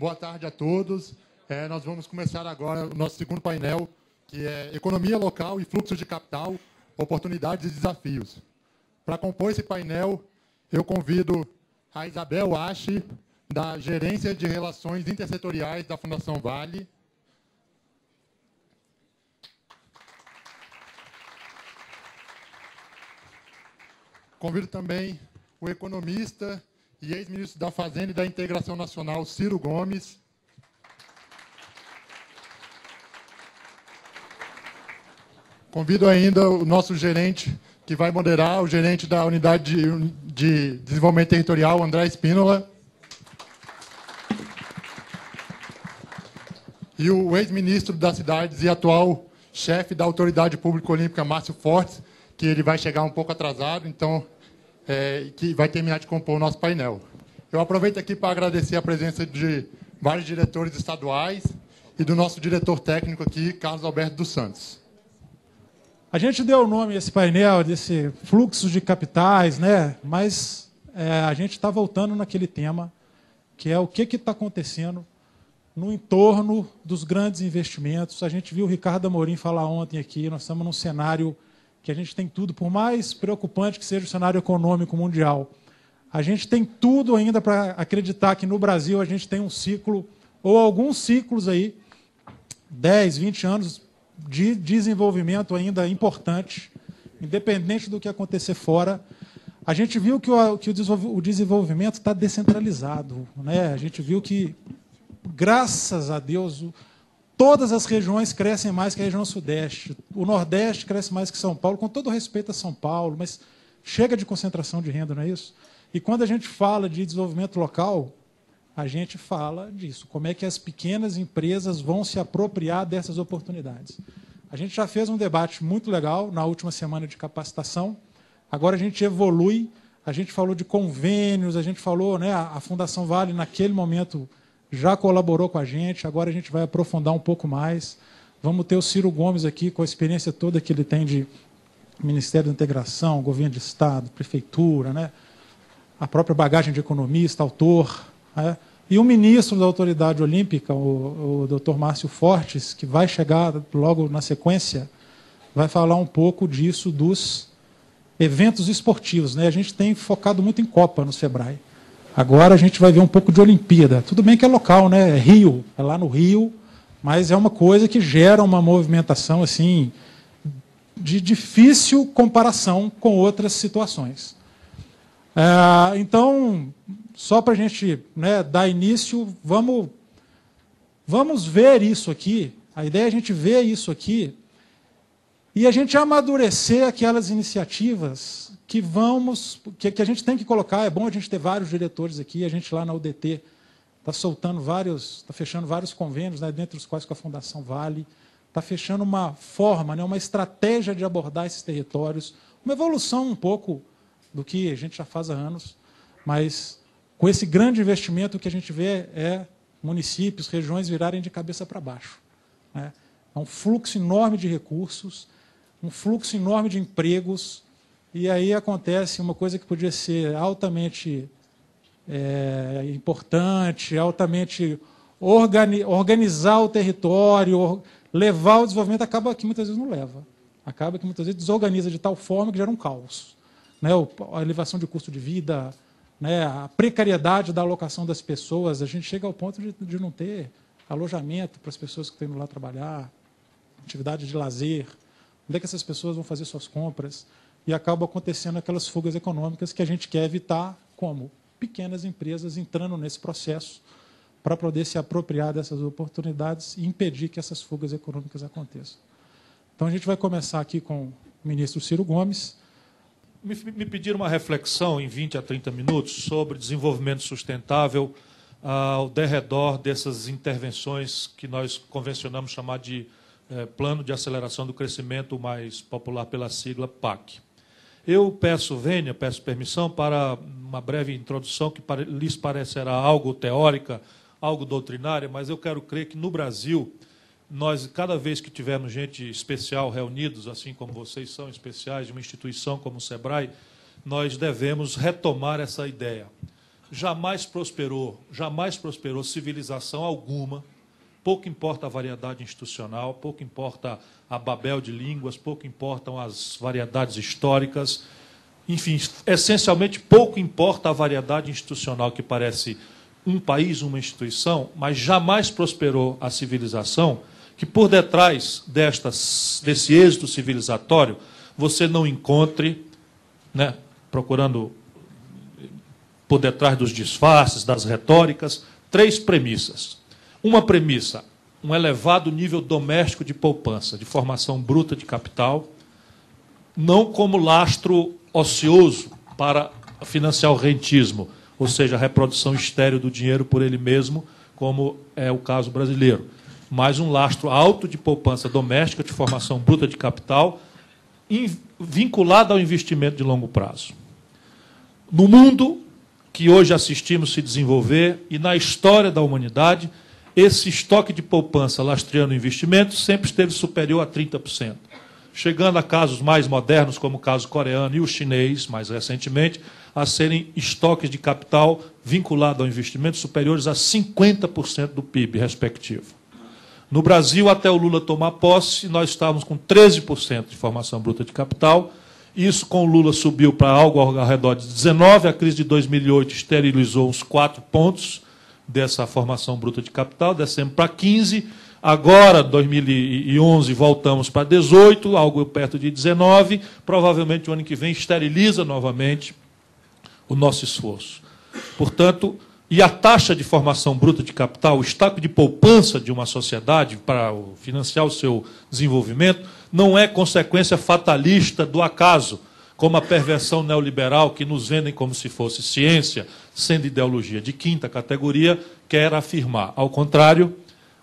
Boa tarde a todos. Nós vamos começar agora o nosso segundo painel, que é Economia Local e Fluxos de Capital, Oportunidades e Desafios. Para compor esse painel, eu convido a Isabel Ache, da Gerência de Relações Intersetoriais da Fundação Vale. Convido também o economista e ex-ministro da Fazenda e da Integração Nacional, Ciro Gomes. Convido ainda o nosso gerente, que vai moderar, o gerente da Unidade de Desenvolvimento Territorial, André Espínola. E o ex-ministro das Cidades e atual chefe da Autoridade Pública Olímpica, Márcio Fortes, que ele vai chegar um pouco atrasado, então, que vai terminar de compor o nosso painel. Eu aproveito aqui para agradecer a presença de vários diretores estaduais e do nosso diretor técnico aqui, Carlos Alberto dos Santos. A gente deu o nome a esse painel, desse fluxo de capitais, né? Mas a gente está voltando naquele tema, que é o que está acontecendo no entorno dos grandes investimentos. A gente viu o Ricardo Amorim falar ontem aqui, nós estamos num cenário que a gente tem tudo, por mais preocupante que seja o cenário econômico mundial, a gente tem tudo ainda para acreditar que no Brasil a gente tem um ciclo, ou alguns ciclos aí, 10, 20 anos, de desenvolvimento ainda importante, independente do que acontecer fora. A gente viu que o desenvolvimento está descentralizado, né? A gente viu que, graças a Deus, todas as regiões crescem mais que a região Sudeste. O Nordeste cresce mais que São Paulo, com todo respeito a São Paulo, mas chega de concentração de renda, não é isso? E quando a gente fala de desenvolvimento local, a gente fala disso, como é que as pequenas empresas vão se apropriar dessas oportunidades. A gente já fez um debate muito legal na última semana de capacitação, agora a gente evolui, a gente falou de convênios, a gente falou, né, a Fundação Vale, naquele momento, já colaborou com a gente, agora a gente vai aprofundar um pouco mais. Vamos ter o Ciro Gomes aqui, com a experiência toda que ele tem de Ministério da Integração, Governo de Estado, Prefeitura, né, a própria bagagem de economista, autor, né? E o ministro da Autoridade Olímpica, o Dr. Márcio Fortes, que vai chegar logo na sequência, vai falar um pouco disso dos eventos esportivos, né? A gente tem focado muito em Copa no Sebrae. Agora a gente vai ver um pouco de Olimpíada. Tudo bem que é local, né? É Rio, é lá no Rio, mas é uma coisa que gera uma movimentação assim de difícil comparação com outras situações. Então, só para a gente, né, dar início, vamos ver isso aqui. A ideia é a gente ver isso aqui e a gente amadurecer aquelas iniciativas que a gente tem que colocar. É bom a gente ter vários diretores aqui. A gente lá na UDT está está fechando vários convênios, né, dentre os quais com a Fundação Vale, está fechando uma forma, né, uma estratégia de abordar esses territórios, uma evolução um pouco do que a gente já faz há anos, mas com esse grande investimento, o que a gente vê é municípios, regiões virarem de cabeça para baixo, né? É um fluxo enorme de recursos, um fluxo enorme de empregos, e aí acontece uma coisa que podia ser altamente importante, altamente organizar o território, levar o desenvolvimento, acaba que muitas vezes não leva. Acaba que muitas vezes desorganiza de tal forma que gera um caos, né? A elevação de custo de vida, né, a precariedade da alocação das pessoas, a gente chega ao ponto de não ter alojamento para as pessoas que estão indo lá trabalhar, atividade de lazer, onde é que essas pessoas vão fazer suas compras, e acaba acontecendo aquelas fugas econômicas que a gente quer evitar, como pequenas empresas entrando nesse processo para poder se apropriar dessas oportunidades e impedir que essas fugas econômicas aconteçam. Então, a gente vai começar aqui com o ministro Ciro Gomes. Me pediram uma reflexão em 20 a 30 minutos sobre desenvolvimento sustentável ao derredor dessas intervenções que nós convencionamos chamar de Plano de Aceleração do Crescimento, mais popular pela sigla PAC. Eu peço permissão para uma breve introdução que lhes parecerá algo teórica, algo doutrinária, mas eu quero crer que no Brasil nós, cada vez que tivermos gente especial reunidos, assim como vocês são especiais, de uma instituição como o Sebrae, nós devemos retomar essa ideia. jamais prosperou civilização alguma. Pouco importa a variedade institucional, pouco importa a Babel de línguas, pouco importam as variedades históricas. Enfim, essencialmente, pouco importa a variedade institucional, que parece um país, uma instituição, mas jamais prosperou a civilização que, por detrás desse êxito civilizatório, você não encontre, né, procurando por detrás dos disfarces, das retóricas, 3 premissas. Uma premissa, um elevado nível doméstico de poupança, de formação bruta de capital, não como lastro ocioso para financiar o rentismo, ou seja, a reprodução estéril do dinheiro por ele mesmo, como é o caso brasileiro, mas um lastro alto de poupança doméstica, de formação bruta de capital, vinculado ao investimento de longo prazo. No mundo que hoje assistimos se desenvolver e na história da humanidade, esse estoque de poupança lastreando investimentos sempre esteve superior a 30%, chegando a casos mais modernos, como o caso coreano e o chinês, mais recentemente, a serem estoques de capital vinculado ao investimento superiores a 50% do PIB, respectivo. No Brasil, até o Lula tomar posse, nós estávamos com 13% de formação bruta de capital. Isso, com o Lula, subiu para algo ao redor de 19%. A crise de 2008 esterilizou uns 4 pontos dessa formação bruta de capital, descemos para 15%. Agora, 2011, voltamos para 18%, algo perto de 19%. Provavelmente, o ano que vem, esteriliza novamente o nosso esforço. Portanto, e a taxa de formação bruta de capital, o estoque de poupança de uma sociedade para financiar o seu desenvolvimento, não é consequência fatalista do acaso, como a perversão neoliberal que nos vendem como se fosse ciência, sendo ideologia de 5ª categoria, quer afirmar. Ao contrário,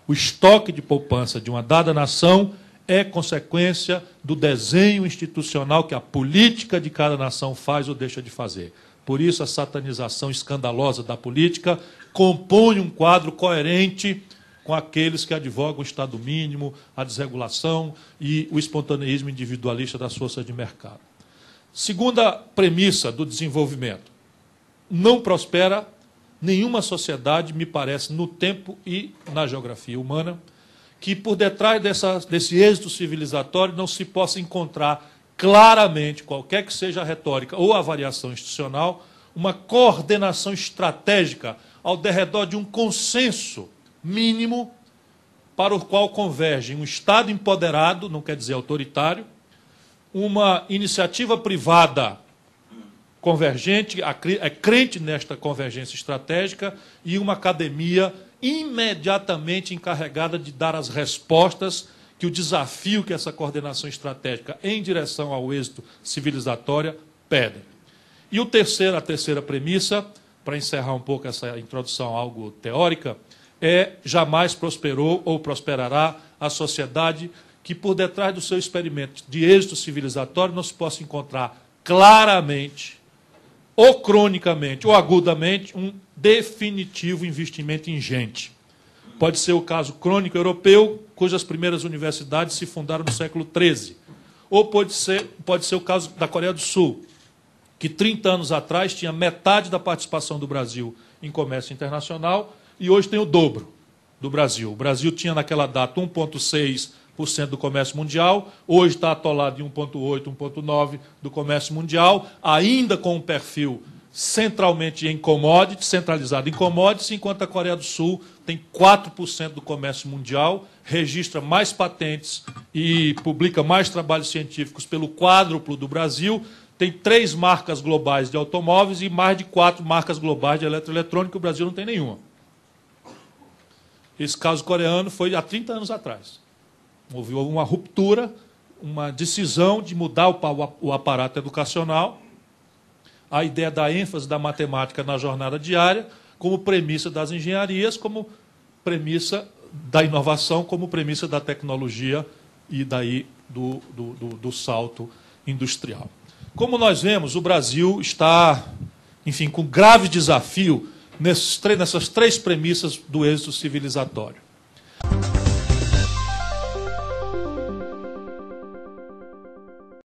o estoque de poupança de uma dada nação é consequência do desenho institucional que a política de cada nação faz ou deixa de fazer. Por isso, a satanização escandalosa da política compõe um quadro coerente com aqueles que advogam o Estado mínimo, a desregulação e o espontaneísmo individualista das forças de mercado. Segunda premissa do desenvolvimento. Não prospera nenhuma sociedade, me parece, no tempo e na geografia humana, que por detrás desse êxito civilizatório não se possa encontrar claramente, qualquer que seja a retórica ou a variação institucional, uma coordenação estratégica ao derredor de um consenso mínimo para o qual convergem um Estado empoderado, não quer dizer autoritário, uma iniciativa privada convergente, é crente nesta convergência estratégica, e uma academia imediatamente encarregada de dar as respostas que o desafio que essa coordenação estratégica em direção ao êxito civilizatório pede. E a terceira premissa, para encerrar um pouco essa introdução algo teórica, é: jamais prosperou ou prosperará a sociedade que, por detrás do seu experimento de êxito civilizatório, não se possa encontrar claramente, ou cronicamente, ou agudamente, um definitivo investimento em gente. Pode ser o caso crônico europeu, cujas primeiras universidades se fundaram no século XIII. Ou pode ser o caso da Coreia do Sul, que 30 anos atrás tinha metade da participação do Brasil em comércio internacional e hoje tem o dobro do Brasil. O Brasil tinha naquela data 1,6% do comércio mundial, hoje está atolado em 1,8%, 1,9% do comércio mundial, ainda com um perfil centralmente em commodities, centralizado em commodities, enquanto a Coreia do Sul tem 4% do comércio mundial, registra mais patentes e publica mais trabalhos científicos pelo quádruplo do Brasil, tem 3 marcas globais de automóveis e mais de 4 marcas globais de eletroeletrônica, o Brasil não tem nenhuma. Esse caso coreano foi há 30 anos atrás. Houve uma ruptura, uma decisão de mudar o aparato educacional, a ideia da ênfase da matemática na jornada diária, como premissa das engenharias, como premissa da inovação, como premissa da tecnologia e daí do salto industrial. Como nós vemos, o Brasil está, enfim, com grave desafio nessas 3 premissas do êxito civilizatório.